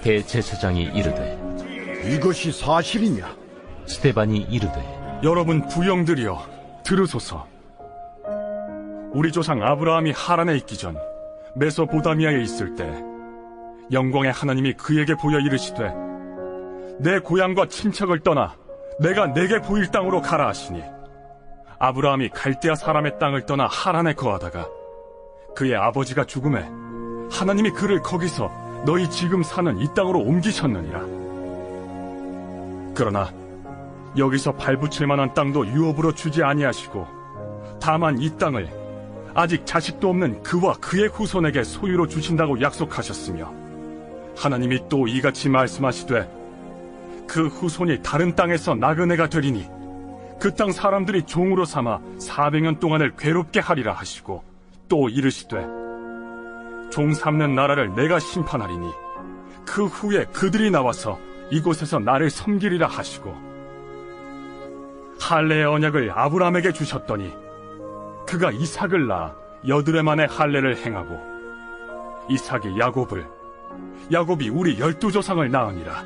대제사장이 이르되 이것이 사실이냐? 스데반이 이르되 여러분 부영들이여 들으소서. 우리 조상 아브라함이 하란에 있기 전 메소보다미아에 있을 때 영광의 하나님이 그에게 보여 이르시되 내 고향과 친척을 떠나 내가 내게 보일 땅으로 가라 하시니, 아브라함이 갈대아 사람의 땅을 떠나 하란에 거하다가 그의 아버지가 죽음에 하나님이 그를 거기서 너희 지금 사는 이 땅으로 옮기셨느니라. 그러나 여기서 발붙일 만한 땅도 유업으로 주지 아니하시고 다만 이 땅을 아직 자식도 없는 그와 그의 후손에게 소유로 주신다고 약속하셨으며, 하나님이 또 이같이 말씀하시되 그 후손이 다른 땅에서 나그네가 되리니 그 땅 사람들이 종으로 삼아 400년 동안을 괴롭게 하리라 하시고, 또 이르시되 종 삼는 나라를 내가 심판하리니 그 후에 그들이 나와서 이곳에서 나를 섬기리라 하시고, 할례의 언약을 아브라함에게 주셨더니 그가 이삭을 낳아 8해 만에 할례를 행하고, 이삭이 야곱을, 야곱이 우리 12조상을 낳으니라.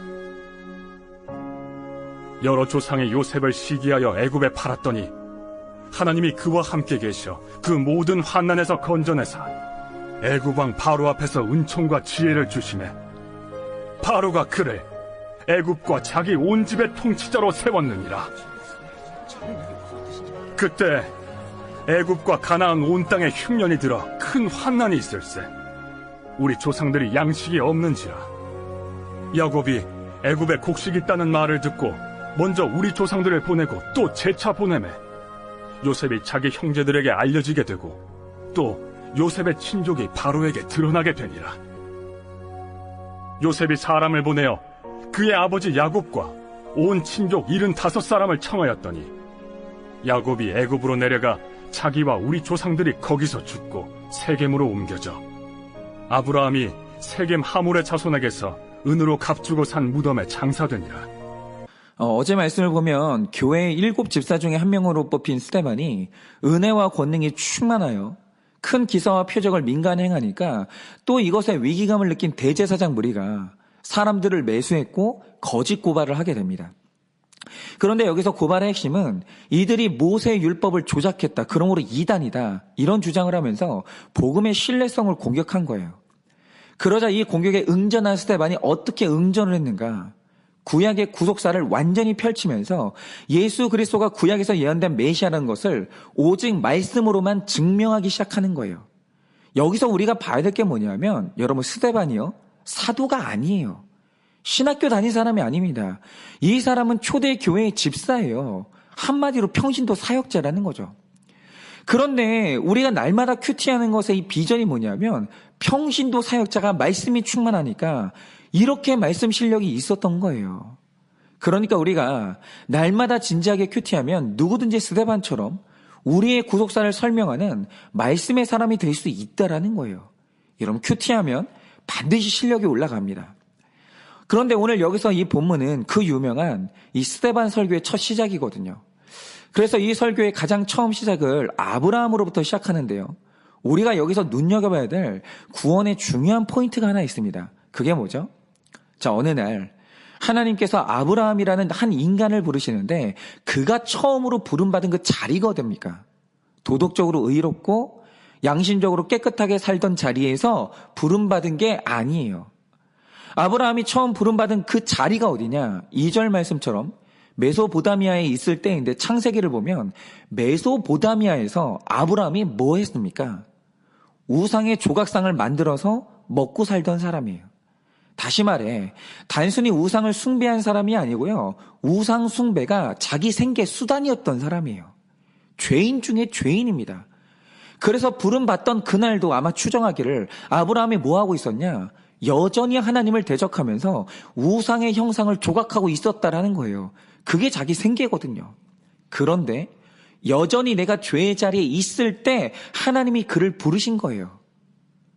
여러 조상의 요셉을 시기하여 애굽에 팔았더니 하나님이 그와 함께 계셔 그 모든 환난에서 건져내사 애굽 왕 바로 앞에서 은총과 지혜를 주시매, 바로가 그를 애굽과 자기 온 집의 통치자로 세웠느니라. 그때 애굽과 가나안 온 땅에 흉년이 들어 큰 환난이 있을세. 우리 조상들이 양식이 없는지라. 야곱이 애굽에 곡식 있다는 말을 듣고 먼저 우리 조상들을 보내고 또 재차 보내매, 요셉이 자기 형제들에게 알려지게 되고 또 요셉의 친족이 바로에게 드러나게 되니라. 요셉이 사람을 보내어 그의 아버지 야곱과 온 친족 75사람을 청하였더니, 야곱이 애굽으로 내려가 자기와 우리 조상들이 거기서 죽고 세겜으로 옮겨져 아브라함이 세겜 하몰의 자손에게서 은으로 값주고 산 무덤에 장사되니라. 어제 말씀을 보면 교회의 7 집사 중에 한 명으로 뽑힌 스데반이 은혜와 권능이 충만하여 큰 기사와 표적을 민간에 행하니까 또 이것에 위기감을 느낀 대제사장 무리가 사람들을 매수했고 거짓 고발을 하게 됩니다. 그런데 여기서 고발의 핵심은 이들이 모세의 율법을 조작했다, 그러므로 이단이다, 이런 주장을 하면서 복음의 신뢰성을 공격한 거예요. 그러자 이 공격에 응전한 스데반이 어떻게 응전을 했는가? 구약의 구속사를 완전히 펼치면서 예수 그리스도가 구약에서 예언된 메시아라는 것을 오직 말씀으로만 증명하기 시작하는 거예요. 여기서 우리가 봐야 될 게 뭐냐면, 여러분, 스데반이요, 사도가 아니에요. 신학교 다닌 사람이 아닙니다. 이 사람은 초대 교회의 집사예요. 한마디로 평신도 사역자라는 거죠. 그런데 우리가 날마다 큐티하는 것의 이 비전이 뭐냐면, 평신도 사역자가 말씀이 충만하니까 이렇게 말씀 실력이 있었던 거예요. 그러니까 우리가 날마다 진지하게 큐티하면 누구든지 스데반처럼 우리의 구속사를 설명하는 말씀의 사람이 될 수 있다라는 거예요. 여러분, 큐티하면 반드시 실력이 올라갑니다. 그런데 오늘 여기서 이 본문은 그 유명한 이 스데반 설교의 첫 시작이거든요. 그래서 이 설교의 가장 처음 시작을 아브라함으로부터 시작하는데요. 우리가 여기서 눈여겨봐야 될 구원의 중요한 포인트가 하나 있습니다. 그게 뭐죠? 자, 어느 날 하나님께서 아브라함이라는 한 인간을 부르시는데 그가 처음으로 부름받은 그 자리가 어딥니까? 도덕적으로 의롭고 양심적으로 깨끗하게 살던 자리에서 부름받은 게 아니에요. 아브라함이 처음 부름받은 그 자리가 어디냐? 2절 말씀처럼 메소보다미아에 있을 때인데, 창세기를 보면 메소보다미아에서 아브라함이 뭐 했습니까? 우상의 조각상을 만들어서 먹고 살던 사람이에요. 다시 말해, 단순히 우상을 숭배한 사람이 아니고요, 우상 숭배가 자기 생계 수단이었던 사람이에요. 죄인 중에 죄인입니다. 그래서 부름받던 그날도 아마 추정하기를 아브라함이 뭐하고 있었냐? 여전히 하나님을 대적하면서 우상의 형상을 조각하고 있었다라는 거예요. 그게 자기 생계거든요. 그런데 여전히 내가 죄의 자리에 있을 때 하나님이 그를 부르신 거예요.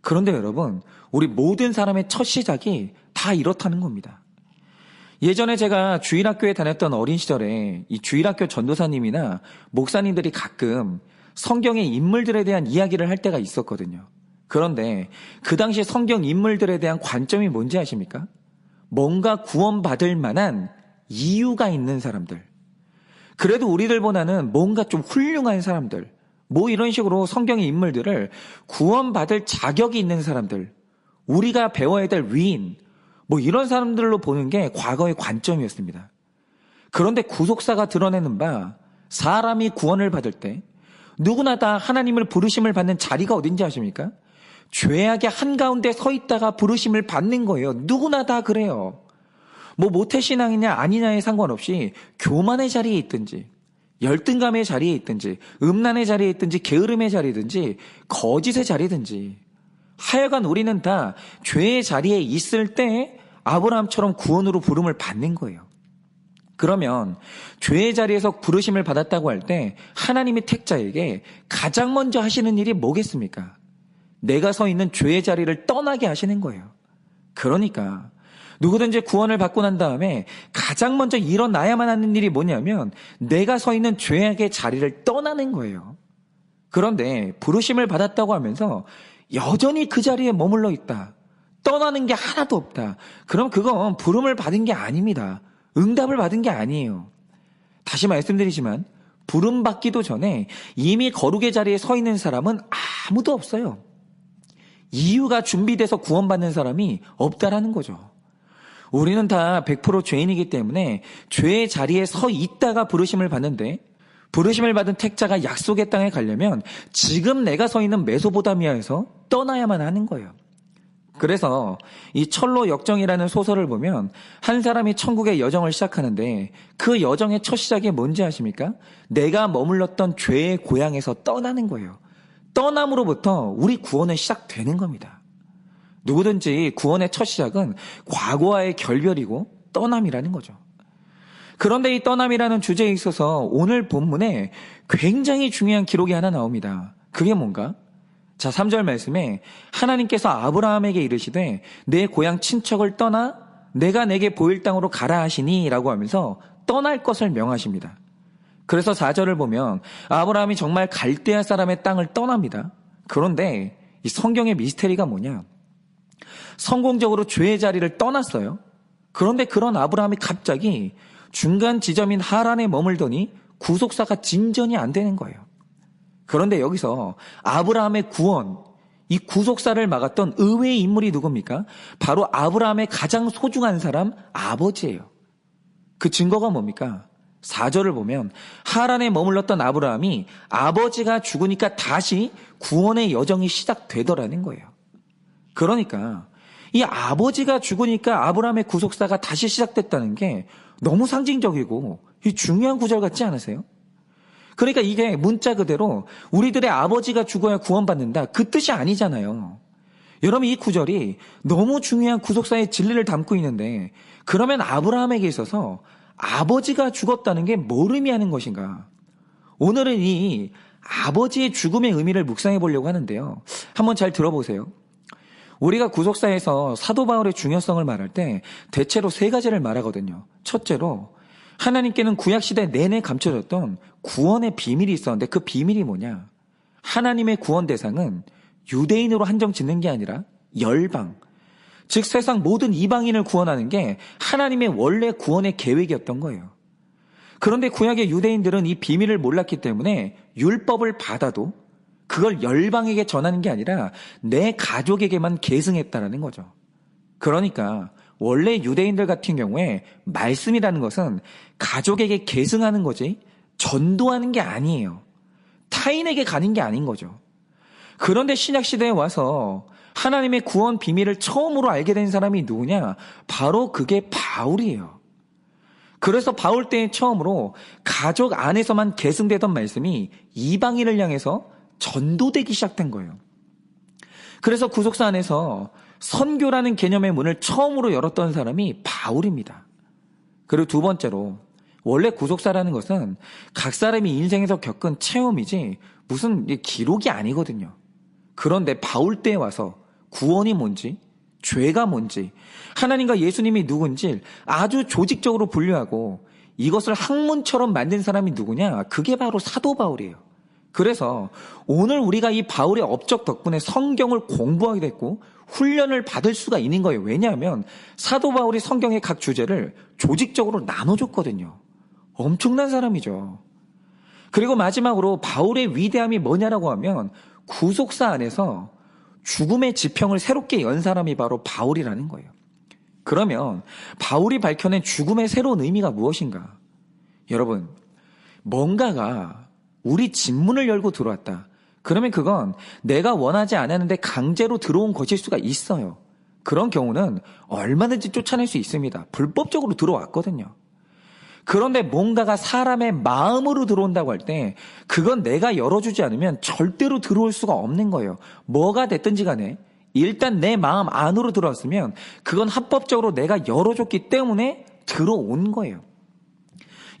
그런데 여러분, 우리 모든 사람의 첫 시작이 다 이렇다는 겁니다. 예전에 제가 주일학교에 다녔던 어린 시절에 이 주일학교 전도사님이나 목사님들이 가끔 성경의 인물들에 대한 이야기를 할 때가 있었거든요. 그런데 그 당시 성경 인물들에 대한 관점이 뭔지 아십니까? 뭔가 구원받을 만한 이유가 있는 사람들. 그래도 우리들보다는 뭔가 좀 훌륭한 사람들. 뭐 이런 식으로 성경의 인물들을 구원받을 자격이 있는 사람들. 우리가 배워야 될 위인. 뭐 이런 사람들로 보는 게 과거의 관점이었습니다. 그런데 구속사가 드러내는 바 사람이 구원을 받을 때 누구나 다 하나님을 부르심을 받는 자리가 어딘지 아십니까? 죄악의 한가운데 서 있다가 부르심을 받는 거예요. 누구나 다 그래요. 뭐 모태신앙이냐 아니냐에 상관없이 교만의 자리에 있든지 열등감의 자리에 있든지 음란의 자리에 있든지 게으름의 자리든지 거짓의 자리든지 하여간 우리는 다 죄의 자리에 있을 때 아브라함처럼 구원으로 부름을 받는 거예요. 그러면 죄의 자리에서 부르심을 받았다고 할 때 하나님이 택자에게 가장 먼저 하시는 일이 뭐겠습니까? 내가 서 있는 죄의 자리를 떠나게 하시는 거예요. 그러니까 누구든지 구원을 받고 난 다음에 가장 먼저 일어나야만 하는 일이 뭐냐면 내가 서 있는 죄악의 자리를 떠나는 거예요. 그런데 부르심을 받았다고 하면서 여전히 그 자리에 머물러 있다. 떠나는 게 하나도 없다. 그럼 그건 부름을 받은 게 아닙니다. 응답을 받은 게 아니에요. 다시 말씀드리지만 부름 받기도 전에 이미 거룩의 자리에 서 있는 사람은 아무도 없어요. 이유가 준비돼서 구원받는 사람이 없다라는 거죠. 우리는 다 100% 죄인이기 때문에 죄의 자리에 서 있다가 부르심을 받는데 부르심을 받은 택자가 약속의 땅에 가려면 지금 내가 서 있는 메소포타미아에서 떠나야만 하는 거예요. 그래서 이 철로 역정이라는 소설을 보면 한 사람이 천국의 여정을 시작하는데 그 여정의 첫 시작이 뭔지 아십니까? 내가 머물렀던 죄의 고향에서 떠나는 거예요. 떠남으로부터 우리 구원은 시작되는 겁니다. 누구든지 구원의 첫 시작은 과거와의 결별이고 떠남이라는 거죠. 그런데 이 떠남이라는 주제에 있어서 오늘 본문에 굉장히 중요한 기록이 하나 나옵니다. 그게 뭔가? 자, 3절 말씀에 하나님께서 아브라함에게 이르시되 내 고향 친척을 떠나 내가 내게 보일 땅으로 가라 하시니 라고 하면서 떠날 것을 명하십니다. 그래서 4절을 보면 아브라함이 정말 갈대아 사람의 땅을 떠납니다. 그런데 이 성경의 미스테리가 뭐냐? 성공적으로 죄의 자리를 떠났어요. 그런데 그런 아브라함이 갑자기 중간 지점인 하란에 머물더니 구속사가 진전이 안 되는 거예요. 그런데 여기서 아브라함의 구원, 이 구속사를 막았던 의외의 인물이 누굽니까? 바로 아브라함의 가장 소중한 사람, 아버지예요. 그 증거가 뭡니까? 4절을 보면 하란에 머물렀던 아브라함이 아버지가 죽으니까 다시 구원의 여정이 시작되더라는 거예요. 그러니까 이 아버지가 죽으니까 아브라함의 구속사가 다시 시작됐다는 게 너무 상징적이고 중요한 구절 같지 않으세요? 그러니까 이게 문자 그대로 우리들의 아버지가 죽어야 구원받는다. 그 뜻이 아니잖아요. 여러분 이 구절이 너무 중요한 구속사의 진리를 담고 있는데 그러면 아브라함에게 있어서 아버지가 죽었다는 게 뭘 의미하는 것인가? 오늘은 이 아버지의 죽음의 의미를 묵상해 보려고 하는데요. 한번 잘 들어보세요. 우리가 구속사에서 사도 바울의 중요성을 말할 때 대체로 세 가지를 말하거든요. 첫째로 하나님께는 구약시대 내내 감춰졌던 구원의 비밀이 있었는데 그 비밀이 뭐냐? 하나님의 구원 대상은 유대인으로 한정 짓는 게 아니라 열방, 즉 세상 모든 이방인을 구원하는 게 하나님의 원래 구원의 계획이었던 거예요. 그런데 구약의 유대인들은 이 비밀을 몰랐기 때문에 율법을 받아도 그걸 열방에게 전하는 게 아니라 내 가족에게만 계승했다라는 거죠. 그러니까 원래 유대인들 같은 경우에 말씀이라는 것은 가족에게 계승하는 거지 전도하는 게 아니에요. 타인에게 가는 게 아닌 거죠. 그런데 신약시대에 와서 하나님의 구원 비밀을 처음으로 알게 된 사람이 누구냐? 바로 그게 바울이에요. 그래서 바울 때에 처음으로 가족 안에서만 계승되던 말씀이 이방인을 향해서 전도되기 시작된 거예요. 그래서 구속사 안에서 선교라는 개념의 문을 처음으로 열었던 사람이 바울입니다. 그리고 두 번째로 원래 구속사라는 것은 각 사람이 인생에서 겪은 체험이지 무슨 기록이 아니거든요. 그런데 바울 때에 와서 구원이 뭔지, 죄가 뭔지, 하나님과 예수님이 누군지 아주 조직적으로 분류하고 이것을 학문처럼 만든 사람이 누구냐? 그게 바로 사도 바울이에요. 그래서 오늘 우리가 이 바울의 업적 덕분에 성경을 공부하게 됐고 훈련을 받을 수가 있는 거예요. 왜냐하면 사도 바울이 성경의 각 주제를 조직적으로 나눠줬거든요. 엄청난 사람이죠. 그리고 마지막으로 바울의 위대함이 뭐냐라고 하면 구속사 안에서 죽음의 지평을 새롭게 연 사람이 바로 바울이라는 거예요. 그러면 바울이 밝혀낸 죽음의 새로운 의미가 무엇인가? 여러분, 뭔가가 우리 집문을 열고 들어왔다. 그러면 그건 내가 원하지 않았는데 강제로 들어온 것일 수가 있어요. 그런 경우는 얼마든지 쫓아낼 수 있습니다. 불법적으로 들어왔거든요. 그런데 뭔가가 사람의 마음으로 들어온다고 할 때 그건 내가 열어주지 않으면 절대로 들어올 수가 없는 거예요. 뭐가 됐든지 간에 일단 내 마음 안으로 들어왔으면 그건 합법적으로 내가 열어줬기 때문에 들어온 거예요.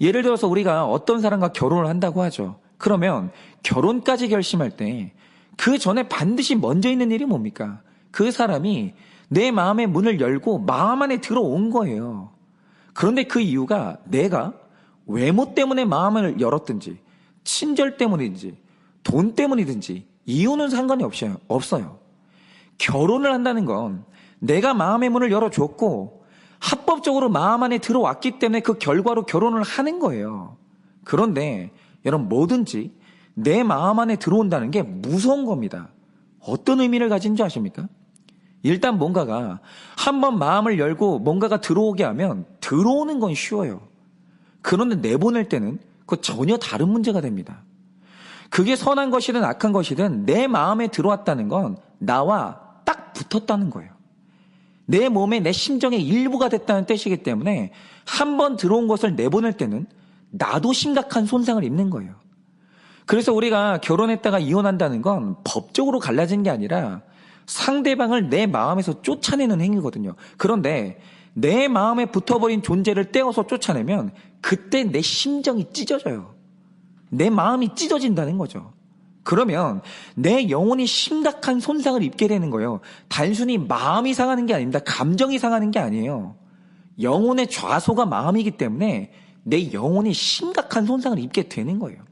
예를 들어서 우리가 어떤 사람과 결혼을 한다고 하죠. 그러면 결혼까지 결심할 때 그 전에 반드시 먼저 있는 일이 뭡니까? 그 사람이 내 마음의 문을 열고 마음 안에 들어온 거예요. 그런데 그 이유가 내가 외모 때문에 마음을 열었든지 친절 때문인지 돈 때문이든지 이유는 상관이 없어요. 결혼을 한다는 건 내가 마음의 문을 열어줬고 합법적으로 마음 안에 들어왔기 때문에 그 결과로 결혼을 하는 거예요. 그런데 여러분 뭐든지 내 마음 안에 들어온다는 게 무서운 겁니다. 어떤 의미를 가진지 아십니까? 일단 뭔가가 한번 마음을 열고 뭔가가 들어오게 하면 들어오는 건 쉬워요. 그런데 내보낼 때는 그거 전혀 다른 문제가 됩니다. 그게 선한 것이든 악한 것이든 내 마음에 들어왔다는 건 나와 딱 붙었다는 거예요. 내 몸에 내 심정의 일부가 됐다는 뜻이기 때문에 한번 들어온 것을 내보낼 때는 나도 심각한 손상을 입는 거예요. 그래서 우리가 결혼했다가 이혼한다는 건 법적으로 갈라진 게 아니라 상대방을 내 마음에서 쫓아내는 행위거든요. 그런데 내 마음에 붙어버린 존재를 떼어서 쫓아내면 그때 내 심정이 찢어져요. 내 마음이 찢어진다는 거죠. 그러면 내 영혼이 심각한 손상을 입게 되는 거예요. 단순히 마음이 상하는 게 아닙니다. 감정이 상하는 게 아니에요. 영혼의 좌소가 마음이기 때문에 내 영혼이 심각한 손상을 입게 되는 거예요.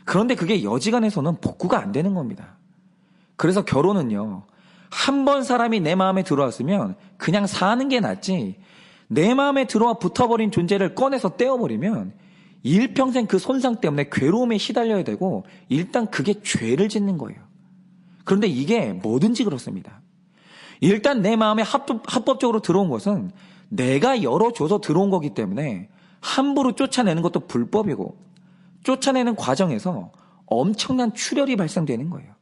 그런데 그게 여지간해서는 복구가 안 되는 겁니다. 그래서 결혼은요, 한 번 사람이 내 마음에 들어왔으면 그냥 사는 게 낫지, 내 마음에 들어와 붙어버린 존재를 꺼내서 떼어버리면 일평생 그 손상 때문에 괴로움에 시달려야 되고 일단 그게 죄를 짓는 거예요. 그런데 이게 뭐든지 그렇습니다. 일단 내 마음에 합법적으로 들어온 것은 내가 열어줘서 들어온 거기 때문에 함부로 쫓아내는 것도 불법이고 쫓아내는 과정에서 엄청난 출혈이 발생되는 거예요.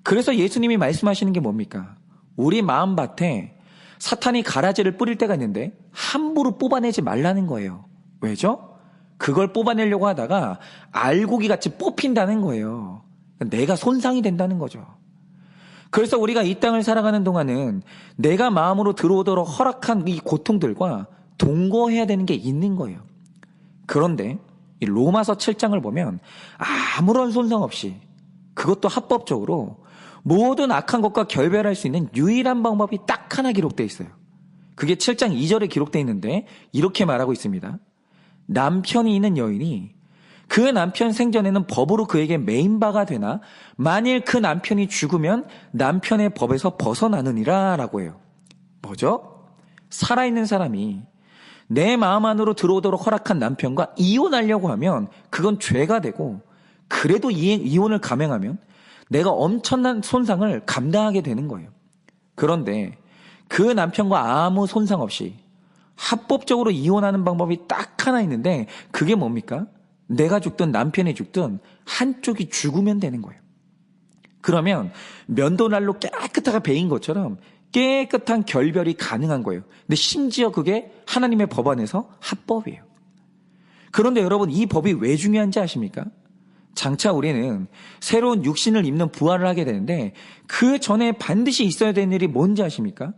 그래서 예수님이 말씀하시는 게 뭡니까? 우리 마음밭에 사탄이 가라지를 뿌릴 때가 있는데 함부로 뽑아내지 말라는 거예요. 왜죠? 그걸 뽑아내려고 하다가 알고기 같이 뽑힌다는 거예요. 내가 손상이 된다는 거죠. 그래서 우리가 이 땅을 살아가는 동안은 내가 마음으로 들어오도록 허락한 이 고통들과 동거해야 되는 게 있는 거예요. 그런데 이 로마서 7장을 보면 아무런 손상 없이 그것도 합법적으로 모든 악한 것과 결별할 수 있는 유일한 방법이 딱 하나 기록되어 있어요. 그게 7장 2절에 기록되어 있는데 이렇게 말하고 있습니다. 남편이 있는 여인이 그 남편 생전에는 법으로 그에게 매인바가 되나 만일 그 남편이 죽으면 남편의 법에서 벗어나느니라 라고 해요. 뭐죠? 살아있는 사람이 내 마음 안으로 들어오도록 허락한 남편과 이혼하려고 하면 그건 죄가 되고 그래도 이혼을 감행하면 내가 엄청난 손상을 감당하게 되는 거예요. 그런데 그 남편과 아무 손상 없이 합법적으로 이혼하는 방법이 딱 하나 있는데 그게 뭡니까? 내가 죽든 남편이 죽든 한쪽이 죽으면 되는 거예요. 그러면 면도날로 깨끗하게 베인 것처럼 깨끗한 결별이 가능한 거예요. 근데 심지어 그게 하나님의 법 안에서 합법이에요. 그런데 여러분 이 법이 왜 중요한지 아십니까? 장차 우리는 새로운 육신을 입는 부활을 하게 되는데 그 전에 반드시 있어야 되는 일이 뭔지 아십니까?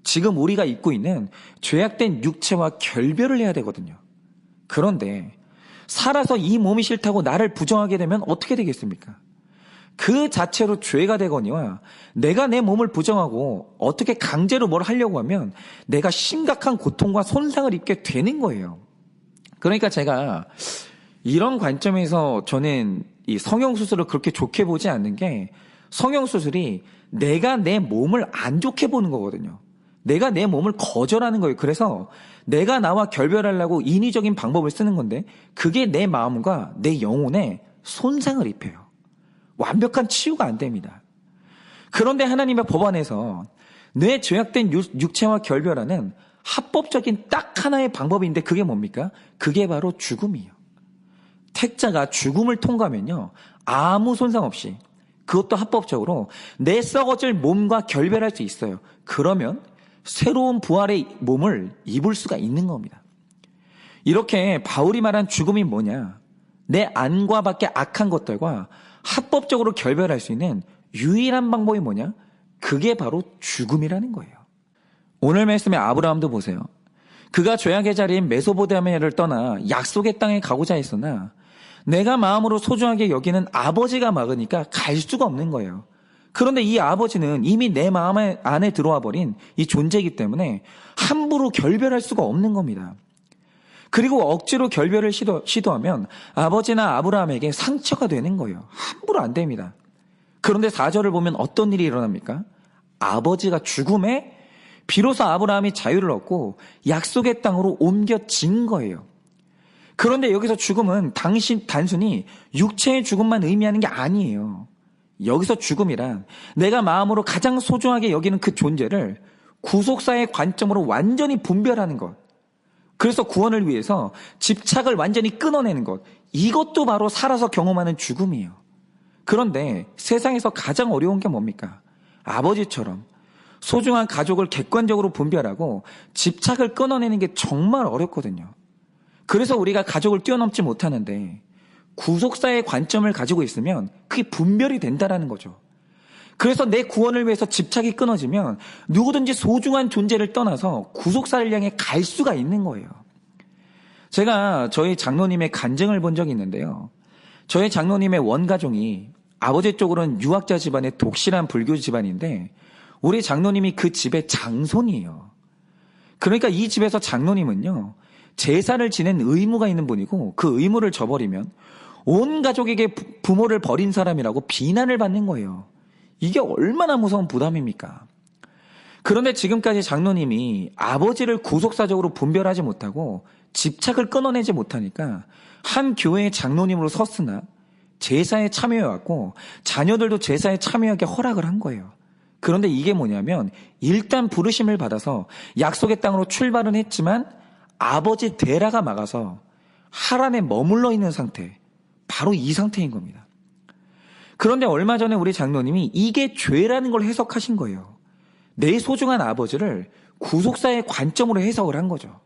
지금 우리가 입고 있는 죄악된 육체와 결별을 해야 되거든요. 그런데 살아서 이 몸이 싫다고 나를 부정하게 되면 어떻게 되겠습니까? 그 자체로 죄가 되거니와 내가 내 몸을 부정하고 어떻게 강제로 뭘 하려고 하면 내가 심각한 고통과 손상을 입게 되는 거예요. 그러니까 제가 이런 관점에서 저는 이 성형수술을 그렇게 좋게 보지 않는 게 성형수술이 내가 내 몸을 안 좋게 보는 거거든요. 내가 내 몸을 거절하는 거예요. 그래서 내가 나와 결별하려고 인위적인 방법을 쓰는 건데 그게 내 마음과 내 영혼에 손상을 입혀요. 완벽한 치유가 안 됩니다. 그런데 하나님의 법안에서 내 죄악된 육체와 결별하는 합법적인 딱 하나의 방법인데 그게 뭡니까? 그게 바로 죽음이에요. 택자가 죽음을 통과하면요. 아무 손상 없이 그것도 합법적으로 내 썩어질 몸과 결별할 수 있어요. 그러면 새로운 부활의 몸을 입을 수가 있는 겁니다. 이렇게 바울이 말한 죽음이 뭐냐? 내 안과 밖의 악한 것들과 합법적으로 결별할 수 있는 유일한 방법이 뭐냐? 그게 바로 죽음이라는 거예요. 오늘 말씀의 아브라함도 보세요. 그가 죄악의 자리인 메소포타미아를 떠나 약속의 땅에 가고자 했으나 내가 마음으로 소중하게 여기는 아버지가 막으니까 갈 수가 없는 거예요. 그런데 이 아버지는 이미 내 마음 안에 들어와 버린 이 존재이기 때문에 함부로 결별할 수가 없는 겁니다. 그리고 억지로 결별을 시도하면 아버지나 아브라함에게 상처가 되는 거예요. 함부로 안 됩니다. 그런데 4절을 보면 어떤 일이 일어납니까? 아버지가 죽음에 비로소 아브라함이 자유를 얻고 약속의 땅으로 옮겨진 거예요. 그런데 여기서 죽음은 단순히 육체의 죽음만 의미하는 게 아니에요. 여기서 죽음이란 내가 마음으로 가장 소중하게 여기는 그 존재를 구속사의 관점으로 완전히 분별하는 것. 그래서 구원을 위해서 집착을 완전히 끊어내는 것. 이것도 바로 살아서 경험하는 죽음이에요. 그런데 세상에서 가장 어려운 게 뭡니까? 아버지처럼 소중한 가족을 객관적으로 분별하고 집착을 끊어내는 게 정말 어렵거든요. 그래서 우리가 가족을 뛰어넘지 못하는데 구속사의 관점을 가지고 있으면 그게 분별이 된다라는 거죠. 그래서 내 구원을 위해서 집착이 끊어지면 누구든지 소중한 존재를 떠나서 구속사를 향해 갈 수가 있는 거예요. 제가 저희 장로님의 간증을 본 적이 있는데요. 저희 장로님의 원가족이 아버지 쪽으로는 유학자 집안의 독실한 불교 집안인데 우리 장로님이 그 집의 장손이에요. 그러니까 이 집에서 장로님은요. 제사를 지낸 의무가 있는 분이고 그 의무를 저버리면 온 가족에게 부모를 버린 사람이라고 비난을 받는 거예요. 이게 얼마나 무서운 부담입니까? 그런데 지금까지 장로님이 아버지를 구속사적으로 분별하지 못하고 집착을 끊어내지 못하니까 한 교회의 장로님으로 섰으나 제사에 참여해왔고 자녀들도 제사에 참여하게 허락을 한 거예요. 그런데 이게 뭐냐면 일단 부르심을 받아서 약속의 땅으로 출발은 했지만 아버지 데라가 막아서 하란에 머물러 있는 상태, 바로 이 상태인 겁니다. 그런데 얼마 전에 우리 장로님이 이게 죄라는 걸 해석하신 거예요. 내 소중한 아버지를 구속사의 관점으로 해석을 한 거죠.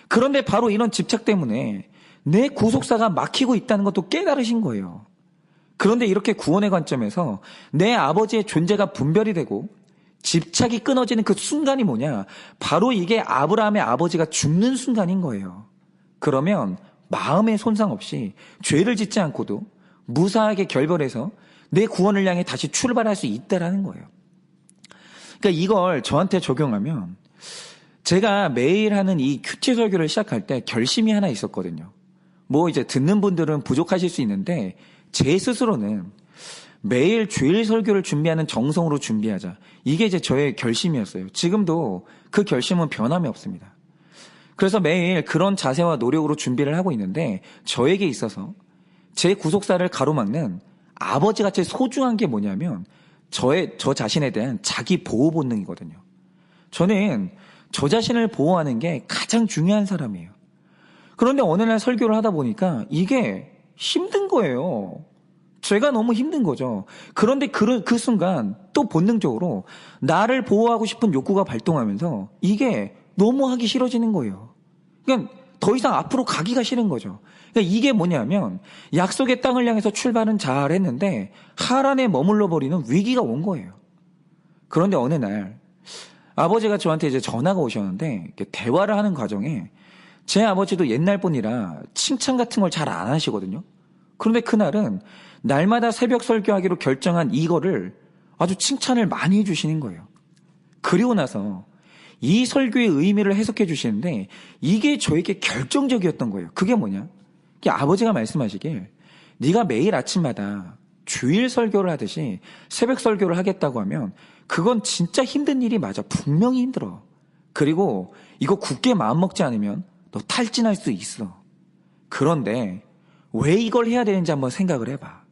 그런데 바로 이런 집착 때문에 내 구속사가 막히고 있다는 것도 깨달으신 거예요. 그런데 이렇게 구원의 관점에서 내 아버지의 존재가 분별이 되고 집착이 끊어지는 그 순간이 뭐냐? 바로 이게 아브라함의 아버지가 죽는 순간인 거예요. 그러면 마음의 손상 없이 죄를 짓지 않고도 무사하게 결별해서 내 구원을 향해 다시 출발할 수 있다라는 거예요. 그러니까 이걸 저한테 적용하면 제가 매일 하는 이 큐티 설교를 시작할 때 결심이 하나 있었거든요. 뭐 이제 듣는 분들은 부족하실 수 있는데 제 스스로는 매일 주일 설교를 준비하는 정성으로 준비하자. 이게 이제 저의 결심이었어요. 지금도 그 결심은 변함이 없습니다. 그래서 매일 그런 자세와 노력으로 준비를 하고 있는데 저에게 있어서 제 구속사를 가로막는 아버지같이 소중한 게 뭐냐면 저 자신에 대한 자기 보호 본능이거든요. 저는 저 자신을 보호하는 게 가장 중요한 사람이에요. 그런데 어느 날 설교를 하다 보니까 이게 힘든 거예요. 제가 너무 힘든 거죠. 그런데 그 순간 또 본능적으로 나를 보호하고 싶은 욕구가 발동하면서 이게 너무 하기 싫어지는 거예요. 그러니까 더 이상 앞으로 가기가 싫은 거죠. 그러니까 이게 뭐냐면 약속의 땅을 향해서 출발은 잘 했는데 하란에 머물러 버리는 위기가 온 거예요. 그런데 어느 날 아버지가 저한테 이제 전화가 오셨는데 이렇게 대화를 하는 과정에 제 아버지도 옛날 분이라 칭찬 같은 걸 잘 안 하시거든요. 그런데 그날은 날마다 새벽 설교하기로 결정한 이거를 아주 칭찬을 많이 해주시는 거예요. 그리고 나서 이 설교의 의미를 해석해 주시는데 이게 저에게 결정적이었던 거예요. 그게 뭐냐? 아버지가 말씀하시길 네가 매일 아침마다 주일 설교를 하듯이 새벽 설교를 하겠다고 하면 그건 진짜 힘든 일이 맞아. 분명히 힘들어. 그리고 이거 굳게 마음먹지 않으면 너 탈진할 수 있어. 그런데 왜 이걸 해야 되는지 한번 생각을 해봐.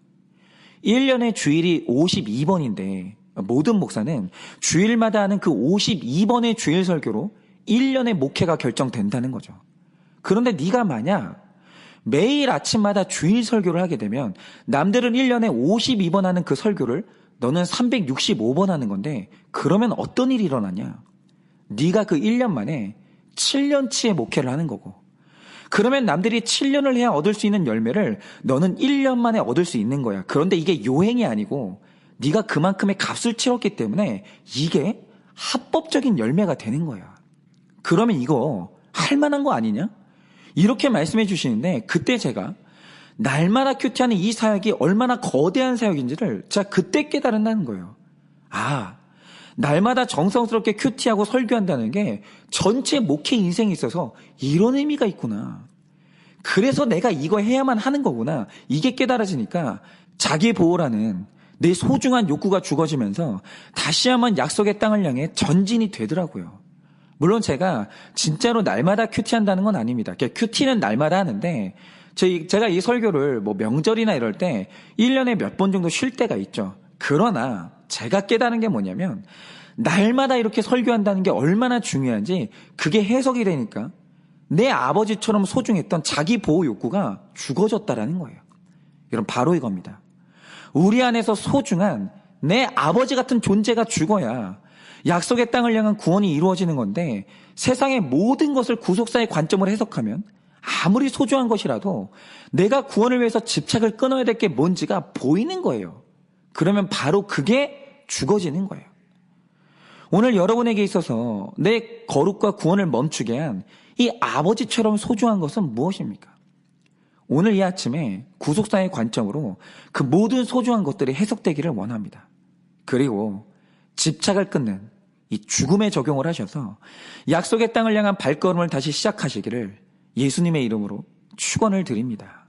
1년에 주일이 52번인데 모든 목사는 주일마다 하는 그 52번의 주일 설교로 1년의 목회가 결정된다는 거죠. 그런데 네가 만약 매일 아침마다 주일 설교를 하게 되면 남들은 1년에 52번 하는 그 설교를 너는 365번 하는 건데 그러면 어떤 일이 일어나냐? 네가 그 1년 만에 7년치의 목회를 하는 거고 그러면 남들이 7년을 해야 얻을 수 있는 열매를 너는 1년 만에 얻을 수 있는 거야. 그런데 이게 요행이 아니고 네가 그만큼의 값을 치렀기 때문에 이게 합법적인 열매가 되는 거야. 그러면 이거 할 만한 거 아니냐? 이렇게 말씀해 주시는데 그때 제가 날마다 큐티하는 이 사역이 얼마나 거대한 사역인지를 제가 그때 깨달은다는 거예요. 아, 날마다 정성스럽게 큐티하고 설교한다는 게 전체 목회 인생에 있어서 이런 의미가 있구나. 그래서 내가 이거 해야만 하는 거구나. 이게 깨달아지니까 자기 보호라는 내 소중한 욕구가 죽어지면서 다시 한번 약속의 땅을 향해 전진이 되더라고요. 물론 제가 진짜로 날마다 큐티한다는 건 아닙니다. 큐티는 날마다 하는데 제가 이 설교를 뭐 명절이나 이럴 때 1년에 몇 번 정도 쉴 때가 있죠. 그러나 제가 깨달은 게 뭐냐면 날마다 이렇게 설교한다는 게 얼마나 중요한지 그게 해석이 되니까 내 아버지처럼 소중했던 자기 보호 욕구가 죽어졌다라는 거예요. 여러분 바로 이겁니다. 우리 안에서 소중한 내 아버지 같은 존재가 죽어야 약속의 땅을 향한 구원이 이루어지는 건데 세상의 모든 것을 구속사의 관점으로 해석하면 아무리 소중한 것이라도 내가 구원을 위해서 집착을 끊어야 될 게 뭔지가 보이는 거예요. 그러면 바로 그게 죽어지는 거예요. 오늘 여러분에게 있어서 내 거룩과 구원을 멈추게 한 이 아버지처럼 소중한 것은 무엇입니까? 오늘 이 아침에 구속사의 관점으로 그 모든 소중한 것들이 해석되기를 원합니다. 그리고 집착을 끊는 이 죽음에 적용을 하셔서 약속의 땅을 향한 발걸음을 다시 시작하시기를 예수님의 이름으로 축원을 드립니다.